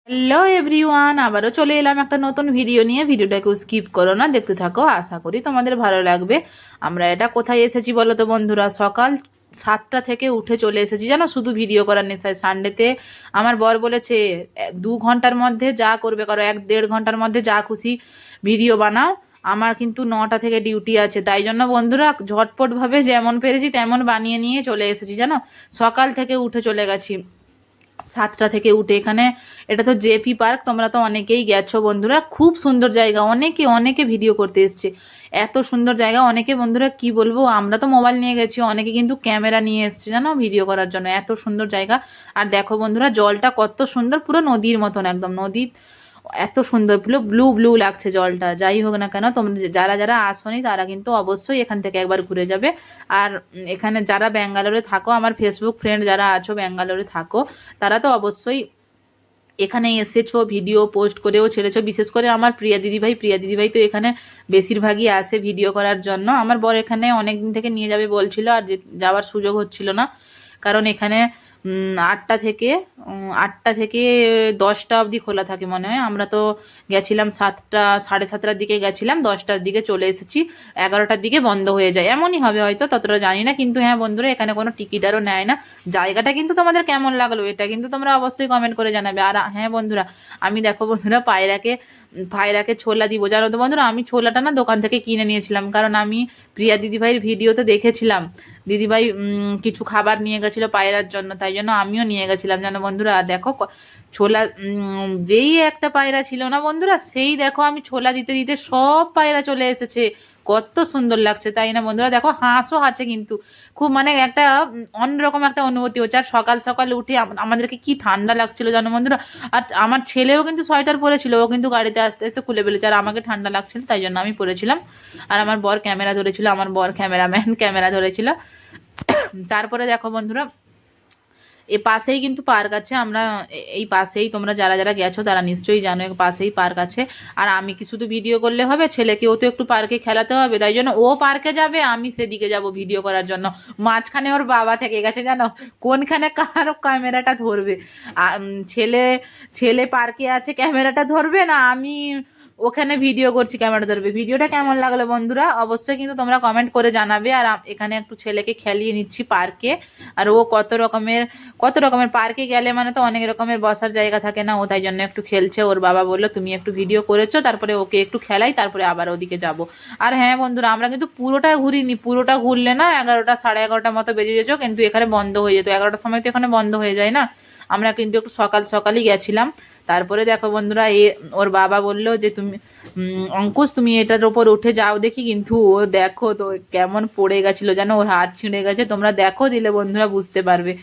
Hello everyone, আবারও চলে এলাম একটা নতুন ভিডিও নিয়ে। ভিডিওটাকে স্কিপ করো না, দেখতে থাকো, আশা করি তোমাদের ভালো লাগবে। আমরা এটা কোথায় এসেছি বলো তো বন্ধুরা? সকাল 7টা থেকে উঠে চলে এসেছি জানো, শুধু ভিডিও করার নেশায়। সানডেতে আমার বর বলেছে 2 ঘন্টার মধ্যে যা করবে করো, 1-1.5 ঘন্টার মধ্যে যা খুশি ভিডিও বানাও। আমার কিন্তু 9টা থেকে ডিউটি আছে, তাই জন্য বন্ধুরা ঝটপটভাবে যেমন পেরেছি তেমন বানিয়ে নিয়ে চলে এসেছি জানো। সকাল থেকে উঠে চলে গেছি 7টা থেকে উঠে। এখানে এটা তো জেপি পার্ক, তোমরা তো অনেকেই গেছো বন্ধুরা। খুব সুন্দর জায়গা, অনেকে অনেকে ভিডিও করতে এসছে। এত সুন্দর জায়গা, অনেকে বন্ধুরা কি বলবো, আমরা তো মোবাইল নিয়ে গেছি, অনেকে কিন্তু ক্যামেরা নিয়ে এসছে জানো ভিডিও করার জন্য। এত সুন্দর জায়গা। আর দেখো বন্ধুরা জলটা কত সুন্দর, পুরো নদীর মতন, একদম নদীর এত সুন্দর, পুরো ব্লু ব্লু লাগছে জলটা। যাই হোক না কেন, তোমরা যারা যারা আসোনি তারা কিন্তু অবশ্যই এখান থেকে একবার ঘুরে যাবে। আর এখানে যারা ব্যাঙ্গালোরে থাকো, আমার ফেসবুক ফ্রেন্ড যারা আছো ব্যাঙ্গালোরে থাকো, তারা তো অবশ্যই এখানে এসেছো, ভিডিও পোস্ট করেও ছেড়েছো। বিশেষ করে আমার প্রিয়া দিদিভাই তো এখানে বেশিরভাগই আসে ভিডিও করার জন্য। আমার বর এখানে অনেক দিন থেকে নিয়ে যাবে বলছিল, আর যাওয়ার সুযোগ হচ্ছিল না, কারণ এখানে 8টা থেকে 10টা অবধি খোলা থাকে মনে হয়। আমরা তো গেছিলাম 7টা, 7:30টার দিকে গেছিলাম, 10টার দিকে চলে এসেছি। 11টার দিকে বন্ধ হয়ে যায়, এমনই হবে হয়তো, ততটা জানি না। কিন্তু হ্যাঁ বন্ধুরা, এখানে কোনো টিকিটারও নেয় না। জায়গাটা কিন্তু তোমাদের কেমন লাগলো এটা কিন্তু তোমরা অবশ্যই কমেন্ট করে জানাবে। আর হ্যাঁ বন্ধুরা, আমি দেখো বন্ধুরা পায়রাকে ছোলা দিব জানো তো বন্ধুরা। আমি ছোলাটা না দোকান থেকে কিনে নিয়েছিলাম, কারণ আমি প্রিয়া দিদিভাইয়ের ভিডিওতে দেখেছিলাম দিদিভাই কিছু খাবার নিয়ে গেছিলো পায়রার জন্য, তাই জন্য আমিও নিয়ে গেছিলাম জানো বন্ধুরা। আর দেখো ছোলা যেই একটা পায়রা ছিল না বন্ধুরা, সেই দেখো আমি ছোলা দিতে দিতে সব পায়রা চলে এসেছে। কত সুন্দর লাগছে তাই না বন্ধুরা। দেখো হাঁসও আছে কিন্তু, খুব মানে একটা অন্যরকম একটা অনুভূতি হচ্ছে। আর সকাল সকাল উঠে আমাদেরকে কি ঠান্ডা লাগছিল জানো বন্ধুরা। আর আমার ছেলেও কিন্তু সোয়েটার পরেছিল, ও কিন্তু গাড়িতে আস্তে আস্তে খুলে ফেলেছে। আর আমাকে ঠান্ডা লাগছিল, তাই জন্য আমি পরেছিলাম। আর আমার বর ক্যামেরা ধরেছিল, আমার বর ক্যামেরাম্যান ক্যামেরা ধরেছিল। তারপরে দেখো বন্ধুরা, এ পাশেই কিন্তু পার্ক আছে। আমরা এই পাশেই, তোমরা যারা যারা গেছো তারা নিশ্চয়ই জানো, পাশেই পার্ক আছে। আর আমি কি শুধু ভিডিও করলে হবে? ছেলেকেও তো একটু পার্কে খেলাতে হবে, তাই জন্য ও পার্কে যাবে, আমি সেদিকে যাব ভিডিও করার জন্য। মাঝখানে ওর বাবা থেকে গেছে জানো, কোনখানে কার ক্যামেরাটা ধরবে। ছেলে ছেলে পার্কে আছে, ক্যামেরাটা ধরবে না, আমি ওখানে ভিডিও করছি ক্যামেরা ধরবে। ভিডিওটা কেমন লাগলো বন্ধুরা অবশ্যই কিন্তু তোমরা কমেন্ট করে জানাবে। আর এখানে একটু ছেলেকে খেলিয়ে নিচ্ছি পার্কে। আর ও কত রকমের পার্কে গেলে মানে তো অনেক রকমের বসার জায়গা থাকে না, ও তাই জন্য একটু খেলছে। ওর বাবা বললো তুমি একটু ভিডিও করেছো, তারপরে ওকে একটু খেলাই, তারপরে আবার ওদিকে যাব। আর হ্যাঁ বন্ধুরা, আমরা কিন্তু পুরোটা ঘুরিনি, পুরোটা ঘুরলে না 11টা 11:30 মতো বেজে যেত, কিন্তু এখানে বন্ধ হয়ে যেত 11টার সময়, তো এখানে বন্ধ হয়ে যায় না। আমরা কিন্তু একটু সকাল সকালই গেছিলাম। তারপরে দেখো বন্ধুরা, ওর বাবা বললো যে তুমি অঙ্কুশ তুমি এটার ওপর উঠে যাও দেখি, কিন্তু ও দেখো তো কেমন পড়ে গেছিলো যেন, ওর হাত ছিঁড়ে গেছে। তোমরা দেখো দিলে বন্ধুরা বুঝতে পারবে।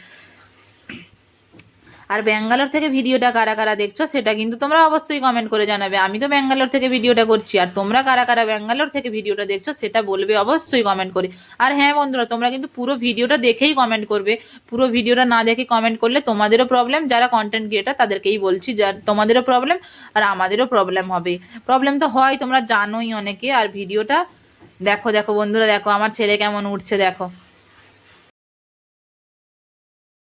আর ব্যাঙ্গালোর থেকে ভিডিওটা কারা কারা দেখছো সেটা কিন্তু তোমরা অবশ্যই কমেন্ট করে জানাবে। আমি তো ব্যাঙ্গালোর থেকে ভিডিওটা করছি, আর তোমরা কারা কারা ব্যাঙ্গালোর থেকে ভিডিওটা দেখছো সেটা বলবে অবশ্যই কমেন্ট করে। আর হ্যাঁ বন্ধুরা, তোমরা কিন্তু পুরো ভিডিওটা দেখেই কমেন্ট করবে। পুরো ভিডিওটা না দেখে কমেন্ট করলে তোমাদেরও প্রবলেম, যারা কন্টেন্ট ক্রিয়েটার তাদেরকেই বলছি, যার তোমাদেরও প্রবলেম আর আমাদেরও প্রবলেম হবে। প্রবলেম তো হয়, তোমরা জানোই অনেকে। আর ভিডিওটা দেখো দেখো বন্ধুরা, দেখো আমার ছেলে কেমন উঠছে দেখো।